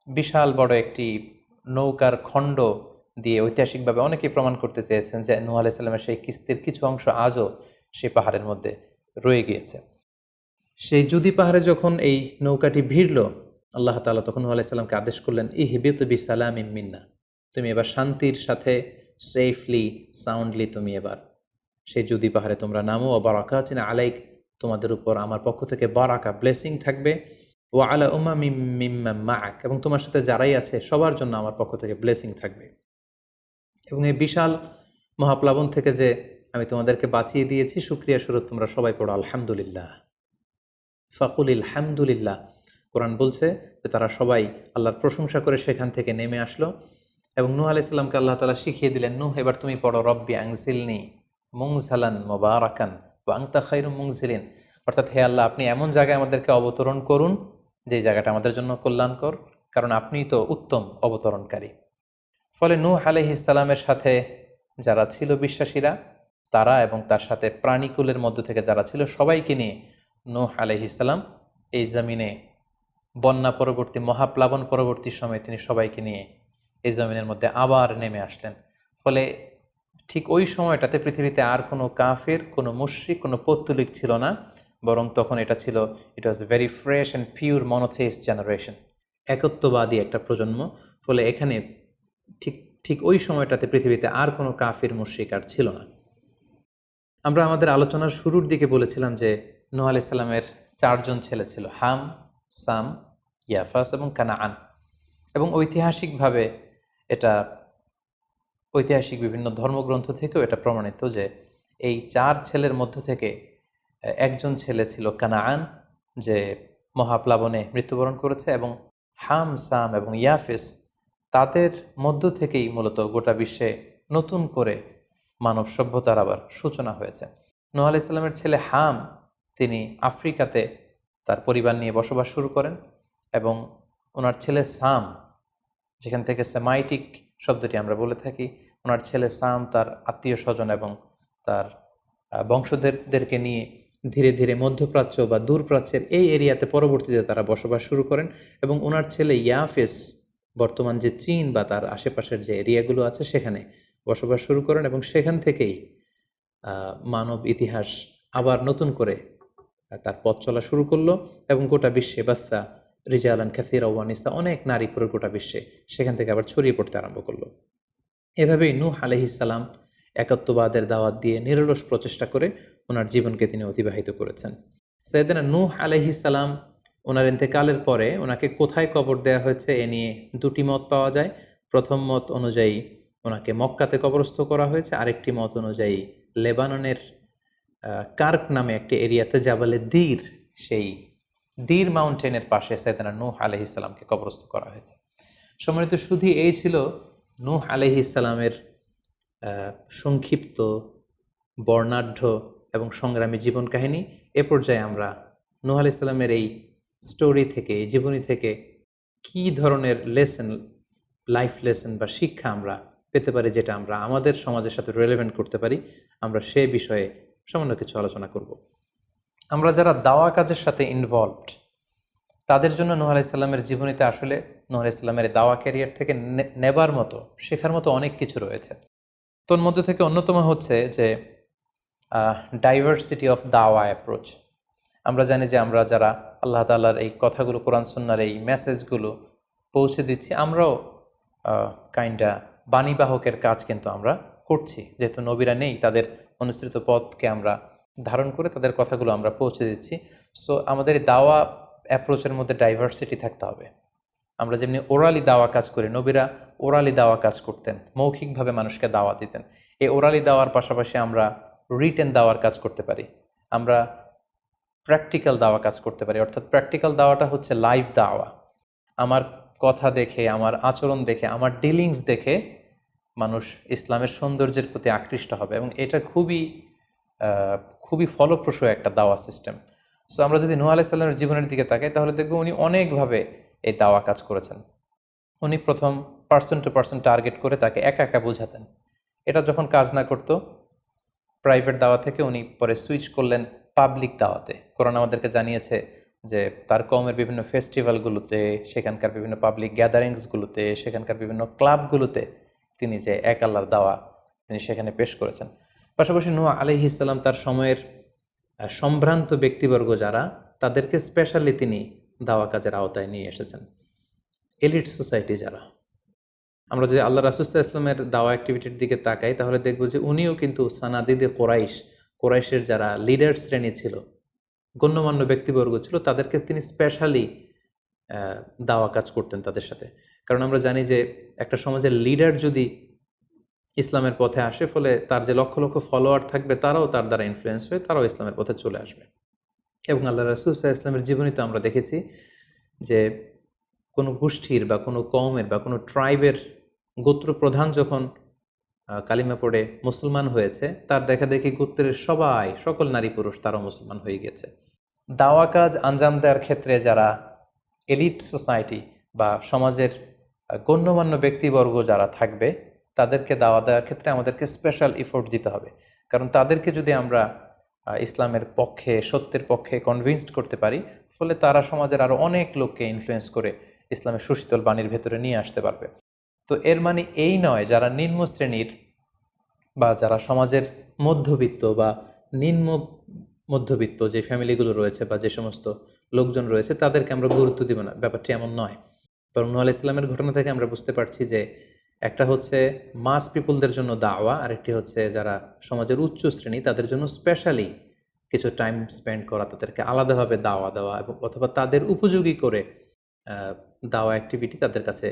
বিশাল বড় একটি নৌকার খণ্ড দিয়ে ঐতিহাসিকভাবে অনেকেই প্রমাণ করতে চেয়েছেন যে নূহ আলাইহিস সালামের সেই কিস্তির কিছু অংশ আজও সেই পাহাড়ের মধ্যে রয়ে গিয়েছে। সেই জুদি পাহাড়ে যখন এই নৌকাটি ভিড়ল, আল্লাহ তাআলা তখন নূহ আলাইহিস সালামকে আদেশ করলেন, ইহবিত বিসালামিন মিন্না, তুমি এবার শান্তির সাথে সেফলি সাউন্ডলি তুমি এবার সেই জুদি পাহাড়ে তোমরা নামো। ও বারাকাতিন আলাইক, তোমাদের উপর আমার পক্ষ থেকে বারাকা ব্লেসিং থাকবে। ও আলা উমামিম মিম্মান মাআক, এবং তোমার সাথে যারাই আছে সবার জন্য আমার পক্ষ থেকে ব্লেসিং থাকবে। এবং এই বিশাল মহাপ্লাবন থেকে যে আমি তোমাদেরকে বাঁচিয়ে দিয়েছি, শুকরিয়া স্বরূপ তোমরা সবাই পড়ো আলহামদুলিল্লাহ। ফাকুলিল হামদুলিল্লাহ। কোরআন বলছে যে তারা সবাই আল্লাহর প্রশংসা করে সেখান থেকে নেমে আসলো এবং নূহ আলাইহিস সালামকে আল্লাহ তাআলা শিখিয়ে দিলেন, নূহ এবার তুমি পড়ো রব্বি আনজিলনি মুনজালান মুবারাকান ওয়া আনতা খায়রুম মুনজিলিন, অর্থাৎ হে আল্লাহ আপনি এমন জায়গায় আমাদেরকে অবতরণ করুন যে জায়গাটা আমাদের জন্য কল্যাণকর, কারণ আপনিই তো উত্তম অবতরণকারী। ফলে নূহ আলাইহিস সালামের সাথে যারা ছিল বিশ্বাসীরা, তারা এবং তার সাথে প্রাণীকুলের মধ্য থেকে যারা ছিল সবাইকে নিয়ে নূহ আলাইহিস সালাম এই জমিনে বন্যা পরবর্তী মহাপ্লাবন পরবর্তী সময়ে তিনি সবাইকে নিয়ে এই জমিনের মধ্যে আবার নেমে আসলেন। ফলে ঠিক ওই সময়টাতে পৃথিবীতে আর কোনো কাফের, কোনো মুশরিক, কোনো পৌত্তলিক ছিল না, বরং তখন এটা ছিল, it was very fresh and pure monotheist generation, একত্ববাদী একটা প্রজন্ম। ফলে এখানে ঠিক ঠিক ওই সময়টাতে পৃথিবীতে আর কোনো কাফির মুশরিক আর ছিল না। আমরা আমাদের আলোচনার শুরুর দিকে বলেছিলাম যে নূহ আলাইহিস সালামের 4 জন ছেলে ছিল, হাম, সাম, ইয়াফাস এবং কানাআন। এবং ঐতিহাসিকভাবে এটা ঐতিহাসিক বিভিন্ন ধর্মগ্রন্থ থেকেও এটা প্রমাণিত যে এই 4 ছেলের মধ্য থেকে একজন ছেলে ছিল কানাআন, যে মহাপ্লাবনে মৃত্যুবরণ করেছে, এবং হাম, সাম এবং ইয়াফেস, তাদের মধ্য থেকেই মূলত গোটা বিশ্বে নতুন করে মানব সভ্যতার আবার সূচনা হয়েছে। নূহ আলাইহিস সালামের ছেলে হাম, তিনি আফ্রিকাতে তার পরিবার নিয়ে বসবাস শুরু করেন, এবং ওনার ছেলে সাম, যেখান থেকে সেমাইটিক শব্দটি আমরা বলে থাকি, ওনার ছেলে সাম তার আত্মীয় স্বজন এবং তার বংশধরদেরকে নিয়ে ধীরে ধীরে মধ্যপ্রাচ্য বা দূরপ্রাচ্যের এই এরিয়াতে পরবর্তীতে তারা বসবাস শুরু করেন। এবং ওনার ছেলে ইয়াফেস বর্তমান যে চীন বা তার আশেপাশের যে এরিয়াগুলো আছে সেখানে বসবাস শুরু করেন, এবং সেখান থেকেই মানব ইতিহাস আবার নতুন করে তার পথ চলা শুরু করলো, এবং গোটা বিশ্বে বাচ্চা রিজালান কাসীরা ওয়া নিসা, অনেক নারী পুরো গোটা বিশ্বে সেখান থেকে আবার ছড়িয়ে পড়তে আরম্ভ করলো। এভাবেই নূহ আলাইহিস সালাম একত্ববাদের দাওয়াত দিয়ে নিরলস প্রচেষ্টা করে ওনার জীবনকে তিনি অতিবাহিত করেছেন। সাইয়েদনা নূহ আলাইহিস সালাম ওনার ইন্তেকালের পরে ওনাকে কোথায় কবর দেওয়া হয়েছে এ নিয়ে 2টি মত পাওয়া যায়। প্রথম মত অনুযায়ী ওনাকে মক্কাতে কবরস্থ করা হয়েছে, আরেকটি মত অনুযায়ী লেবাননের কার্ক নামে একটি এরিয়াতে জাবালে দীর, সেই দীর মাউন্টেনের পাশে সাইয়েদনা নূহ আলাইহিস সালামকে কবরস্থ করা হয়েছে। সম্মানিত সুধী, এই ছিল নূহ আলাইহিস সালামের সংক্ষিপ্ত, বর্ণাঢ্য এবং সংগ্রামী জীবন কাহিনী। এ পর্যায়ে আমরা নূহ আলাইহিস সালামের এই স্টোরি থেকে, এই জীবনী থেকে কী ধরনের লেসন, লাইফ লেসন বা শিক্ষা আমরা পেতে পারি যেটা আমরা আমাদের সমাজের সাথে রেলেভেন্ট করতে পারি, আমরা সে বিষয়ে সামান্য কিছু আলোচনা করব। আমরা যারা দাওয়া কাজের সাথে ইনভলভড, তাদের জন্য নূহ আলাইহিস সালামের জীবনীতে আসলে নূহ আলাইহিস সালামের দাওয়া ক্যারিয়ার থেকে নেবার মতো, শেখার মতো অনেক কিছু রয়েছে। তোর মধ্যে থেকে অন্যতম হচ্ছে যে ডাইভার্সিটি অফ দাওয়া অ্যাপ্রোচ। আমরা জানি যে আমরা যারা আল্লাহ তাআলার এই কথাগুলো, কোরআন সুন্নাহর এই মেসেজগুলো পৌঁছে দিচ্ছি, আমরাও কাইন্ডা বাণীবাহকের কাজ কিন্তু আমরা করছি। যেহেতু নবীরা নেই, তাদের অনুসৃত পথকে আমরা ধারণ করে তাদের কথাগুলো আমরা পৌঁছে দিচ্ছি। সো আমাদের এই দাওয়া অ্যাপ্রোচের মধ্যে ডাইভার্সিটি থাকতে হবে। আমরা যেমনি ওরালি দাওয়া কাজ করি, নবীরা ওরালি দাওয়া কাজ করতেন, মৌখিকভাবে মানুষকে দাওয়া দিতেন। এই ওরালি দাওয়ার পাশাপাশি আমরা রিটেন দাওয়ার কাজ করতে পারি, আমরা প্র্যাকটিক্যাল দাওয়া কাজ করতে পারি। অর্থাৎ প্র্যাকটিক্যাল দাওয়াটা হচ্ছে লাইভ দাওয়া। আমার কথা দেখে, আমার আচরণ দেখে, আমার ডিলিংস দেখে মানুষ ইসলামের সৌন্দর্যের প্রতি আকৃষ্ট হবে, এবং এটা খুবই ফলপ্রসূ একটা দাওয়া সিস্টেম। সো আমরা যদি নূহ আলাইহিস সালামের জীবনের দিকে তাকাই, তাহলে দেখব উনি অনেকভাবে এই দাওয়া কাজ করেছেন। উনি প্রথম পার্সন টু পার্সন টার্গেট করে তাকে একা একা বোঝাতেন। এটা যখন কাজ না করতো, প্রাইভেট দাওয়া থেকে উনি পরে সুইচ করলেন পাবলিক দাওয়াতে। কোরআন আমাদেরকে জানিয়েছে যে তার কওমের বিভিন্ন ফেস্টিভ্যালগুলোতে, সেখানকার বিভিন্ন পাবলিক গ্যাদারিংসগুলোতে, সেখানকার বিভিন্ন ক্লাবগুলোতে তিনি যে এক আল্লাহর দাওয়া তিনি সেখানে পেশ করেছেন। পাশাপাশি নূহ আলাইহিস সালাম তার সময়ের সম্ভ্রান্ত ব্যক্তিবর্গ যারা, তাদেরকে স্পেশালি তিনি দাওয়া কাজের আওতায় নিয়ে এসেছেন। এলিট সোসাইটি যারা, আমরা যদি আল্লাহ রাসূল সাল্লাল্লাহু আলাইহি ওয়াসাল্লামের দাওয়া অ্যাক্টিভিটির দিকে তাকাই, তাহলে দেখব যে উনিও কিন্তু সানাদিদে কোরাইশের যারা লিডার শ্রেণী ছিল, গণ্যমান্য ব্যক্তিবর্গ ছিল, তাদেরকে তিনি স্পেশালি দাওয়া কাজ করতেন তাদের সাথে। কারণ আমরা জানি যে একটা সমাজের লিডার যদি ইসলামের পথে আসে, ফলে তার যে লক্ষ লক্ষ ফলোয়ার থাকবে, তারাও তার দ্বারা ইনফ্লুয়েন্স হয়ে তারাও ইসলামের পথে চলে আসবে। এবং আল্লাহ রাসূল সাল্লাল্লাহু আলাইহি ওয়াসাল্লামের জীবনীতে আমরা দেখেছি যে কোনো গোষ্ঠীর বা কোনো কওমের বা কোনো ট্রাইবের গোত্র প্রধান যখন কালিমা পড়ে মুসলমান হয়েছে, তার দেখা দেখি গোত্রের সকল নারী পুরুষ তারাও মুসলমান হয়ে গেছে। দাওয়া কাজ আঞ্জাম দেওয়ার ক্ষেত্রে যারা এলিট সোসাইটি বা সমাজের গণ্যমান্য ব্যক্তিবর্গ যারা থাকবে, তাদেরকে দাওয়া দেওয়ার ক্ষেত্রে আমাদেরকে স্পেশাল এফোর্ট দিতে হবে। কারণ তাদেরকে যদি আমরা ইসলামের পক্ষে, সত্যের পক্ষে কনভিন্সড করতে পারি, ফলে তারা সমাজের আরও অনেক লোককে ইনফ্লুয়েন্স করে ইসলামের সুশীতল বাণীর ভেতরে নিয়ে আসতে পারবে। তো এর মানে এই নয় যারা নিম্ন শ্রেণীর বা যারা সমাজের মধ্যবিত্ত বা নিম্ন মধ্যবিত্ত যে ফ্যামিলিগুলো রয়েছে বা যে সমস্ত লোকজন রয়েছে, তাদেরকে আমরা গুরুত্ব দিব না, ব্যাপারটি এমন নয়। বরং নূহ আলাইহিস সালামের ঘটনা থেকে আমরা বুঝতে পারছি যে একটা হচ্ছে মাস পিপুলদের জন্য দাওয়া, আর একটি হচ্ছে যারা সমাজের উচ্চ শ্রেণী, তাদের জন্য স্পেশালি কিছু টাইম স্পেন্ড করা, তাদেরকে আলাদাভাবে দাওয়া দেওয়া, এবং অথবা তাদের উপযোগী করে দাওয়া অ্যাক্টিভিটি তাদের কাছে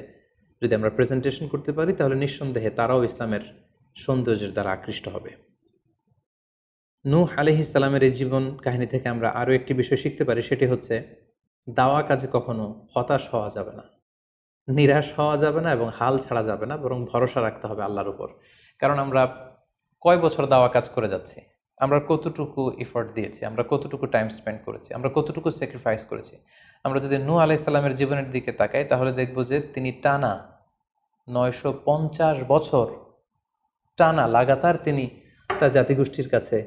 যদি আমরা প্রেজেন্টেশন করতে পারি, তাহলে নিঃসন্দেহে তারাও ইসলামের সৌন্দর্যের দ্বারা আকৃষ্ট হবে। নূহ আলাইহিস সালামের এই জীবন কাহিনী থেকে আমরা আরও একটি বিষয় শিখতে পারি, সেটি হচ্ছে দাওয়া কাজে কখনো হতাশ হওয়া যাবে না, নিরাশ হওয়া যাবে না, এবং হাল ছাড়া যাবে না, বরং ভরসা রাখতে হবে আল্লাহর উপর। কারণ আমরা কয় বছর দাওয়া কাজ করে যাচ্ছি, আমরা কতটুকু এফোর্ট দিয়েছি, আমরা কতটুকু টাইম স্পেন্ড করেছি, আমরা কতটুকু স্যাক্রিফাইস করেছি। আমরা যদি নূহ আলাইহিস সালামের জীবনের দিকে তাকাই, তাহলে দেখব যে তিনি টানা 950 বছর টানা লাগাতার তিনি তার জাতিগোষ্ঠীর কাছে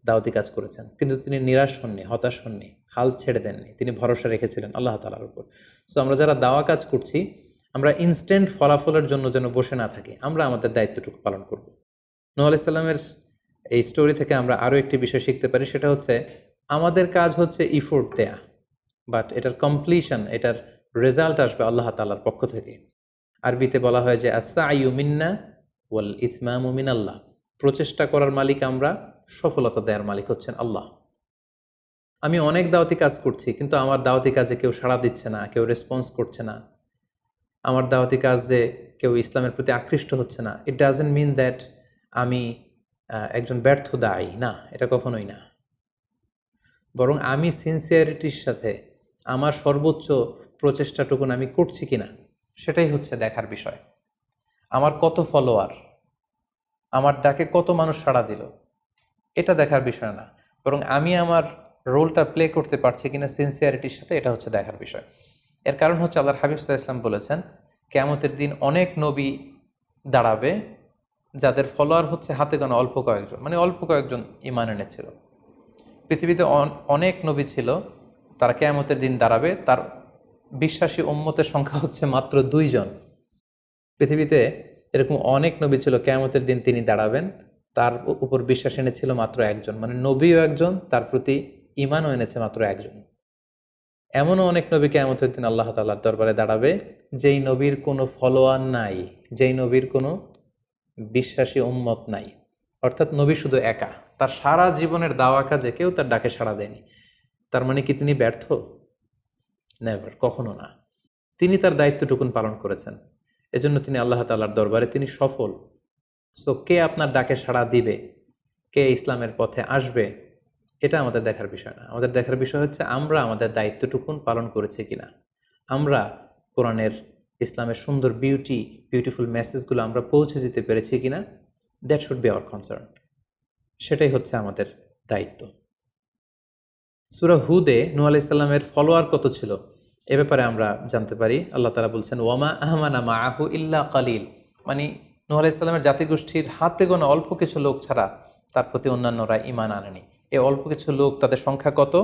দাওয়াতি কাজ করেছেন, কিন্তু তিনি নিরাশ হননি, হতাশ হননি, হাল ছেড়ে দেননি, তিনি ভরসা রেখেছিলেন আল্লাহ তাআলার উপর। সো আমরা যারা দাওয়া কাজ করছি, আমরা ইনস্ট্যান্ট ফলাফলের জন্য যেন বসে না থাকি, আমরা আমাদের দায়িত্বটুকু পালন করব। নূহ আলাইহিস সালামের এই স্টোরি থেকে আমরা আরও একটি বিষয় শিখতে পারি, সেটা হচ্ছে আমাদের কাজ হচ্ছে ইফোর্ট দেয়া, বাট এটার কমপ্লিশন, এটার রেজাল্ট আসবে আল্লাহ তাআলার পক্ষ থেকে। আরবিতে বলা হয় যে আস-সা'য়ু মিন্না ওয়াল ইতমামু মিনাল্লাহ, প্রচেষ্টা করার মালিক আমরা, সফলতা দেওয়ার মালিক হচ্ছেন আল্লাহ। আমি অনেক দাওয়াতি কাজ করছি, কিন্তু আমার দাওয়াতি কাজে কেউ সাড়া দিচ্ছে না, কেউ রেসপন্স করছে না, আমার দাওয়াতি কাজে কেউ ইসলামের প্রতি আকৃষ্ট হচ্ছে না, ইট ডাজন্ট মিন দ্যাট আমি একজন ব্যর্থ দায়ী, না, এটা কখনোই না। বরং আমি সিনসিয়ারিটির সাথে আমার সর্বোচ্চ প্রচেষ্টাটুকুন আমি করছি কিনা, সেটাই হচ্ছে দেখার বিষয়। আমার কত ফলোয়ার, আমার ডাকে কত মানুষ সাড়া দিল, এটা দেখার বিষয় না, বরং আমি আমার রোলটা প্লে করতে পারছি কিনা সিনসিয়ারিটির সাথে, এটা হচ্ছে দেখার বিষয়। এর কারণ হচ্ছে আল্লাহর হাবিব সাল্লাল্লাহু আলাইহি ওয়াসাল্লাম বলেছেন, কিয়ামতের দিন অনেক নবী দাঁড়াবে যাদের ফলোয়ার হচ্ছে হাতে গোনা অল্প কয়েকজন, মানে অল্প কয়েকজন ঈমান এনেছিল। পৃথিবীতে অনেক নবী ছিল, তারা কিয়ামতের দিন দাঁড়াবে, তার বিশ্বাসী উম্মতের সংখ্যা হচ্ছে মাত্র 2 জন। পৃথিবীতে এরকম অনেক নবী ছিল, কিয়ামতের দিন তিনি দাঁড়াবেন, তার উপর বিশ্বাস এনেছিল মাত্র একজন, মানে নবীও একজন, তার প্রতি ঈমানও এনেছে মাত্র একজন। এমনও অনেক নবী কিয়ামতের দিন আল্লাহ তাআলার দরবারে দাঁড়াবে যেই নবীর কোনো ফলোয়ার নাই, যেই নবীর কোনো বিশ্বাসী উম্মত নাই, অর্থাৎ নবী শুধু একা, তার সারা জীবনের দাওয়া কাজে কেউ তার ডাকে সাড়া দেয়নি। তার মানে কি তিনি ব্যর্থ? নেভার, কখনো না। তিনি তার দায়িত্বটুকুন পালন করেছেন, এজন্য তিনি আল্লাহ তাআলার দরবারে তিনি সফল। সো কে আপনার ডাকে সাড়া দিবে, কে ইসলামের পথে আসবে, এটা আমাদের দেখার বিষয় না। আমাদের দেখার বিষয় হচ্ছে আমরা আমাদের দায়িত্বটুকুন পালন করেছি কিনা, আমরা কোরআনের, ইসলামের সুন্দর বিউটিফুল মেসেজগুলো আমরা পৌঁছে দিতে পেরেছি কিনা। That should be hour concern, সেটাই হচ্ছে আমাদের দায়িত্ব। সূরা হুদে নূহ আলাইহিস সালামের ফলোয়ার কত ছিল এ ব্যাপারে আমরা জানতে পারি। আল্লাহ তাআলা বলছেন, ওয়ামা আহমানা মাআহু ইল্লা কালিল, মানে নূহ আলাইহিস সালামের জাতিগোষ্ঠীর হাতে গোনা অল্প কিছু লোক ছাড়া তার প্রতি অন্যান্যরা ঈমান আনেনি। এই অল্প কিছু লোক, তাদের সংখ্যা কত?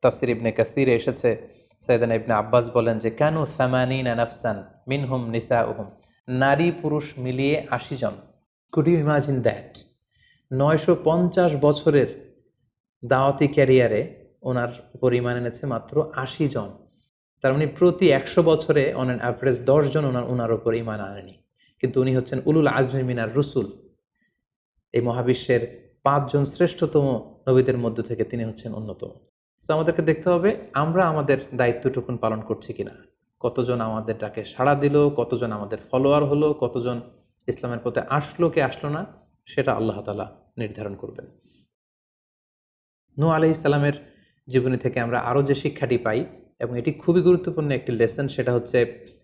তাফসির ইবনে কাসিরে এসেছে, সাইয়েদনা ইবনে আব্বাস বলেন যে কানু সামানিনা নাফসান মিনহুম নিসাউহুম, নারী পুরুষ মিলিয়ে 80 জন। Could you imagine that? 950 বছরের দাওয়াতি ক্যারিয়ারে ওনার উপর ঈমান এনেছে মাত্র 80 জন। তার মানে প্রতি 100 বছরে অন অ্যান অ্যাভারেজ 10 জন ওনার উপর ঈমান আনেনি। কিন্তু উনি হচ্ছেন উলুল আজমি মিনার রুসুল, এই মহাবিশ্বের 5 জন শ্রেষ্ঠতম নবীদের মধ্য থেকে তিনি হচ্ছেন অন্যতম। সো আমাদেরকে দেখতে হবে আমরা আমাদের দায়িত্বটুকুন পালন করছি কিনা, কতজন আমাদের ডাকে সাড়া দিল, কতজন আমাদের ফলোয়ার হলো, কতজন ইসলামের পথে আসলো কে আসলো না, সেটা আল্লাহ তাআলা নির্ধারণ করবেন। নূহ আলাইহিস সালামের জীবনী থেকে আমরা আরও যে শিক্ষাটি পাই, এবং এটি খুবই গুরুত্বপূর্ণ একটি লেসন, সেটা হচ্ছে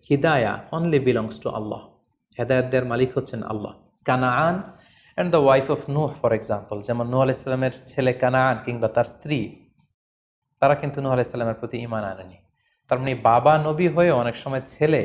হিদায়া অনলি বিলংস টু আল্লাহ। হেদায়েত দেওয়ার মালিক হচ্ছেন আল্লাহ। Canaan and the wife of Nuh for example, যেমন নূহ আলাইহিস সালামের ছেলে কানাআন কিংবা তার স্ত্রী, তারা কিন্তু নূহ আলাইহিস সালামের প্রতি ঈমান আনেনি। তার মানে বাবা নবী হয়ে অনেক সময় ছেলে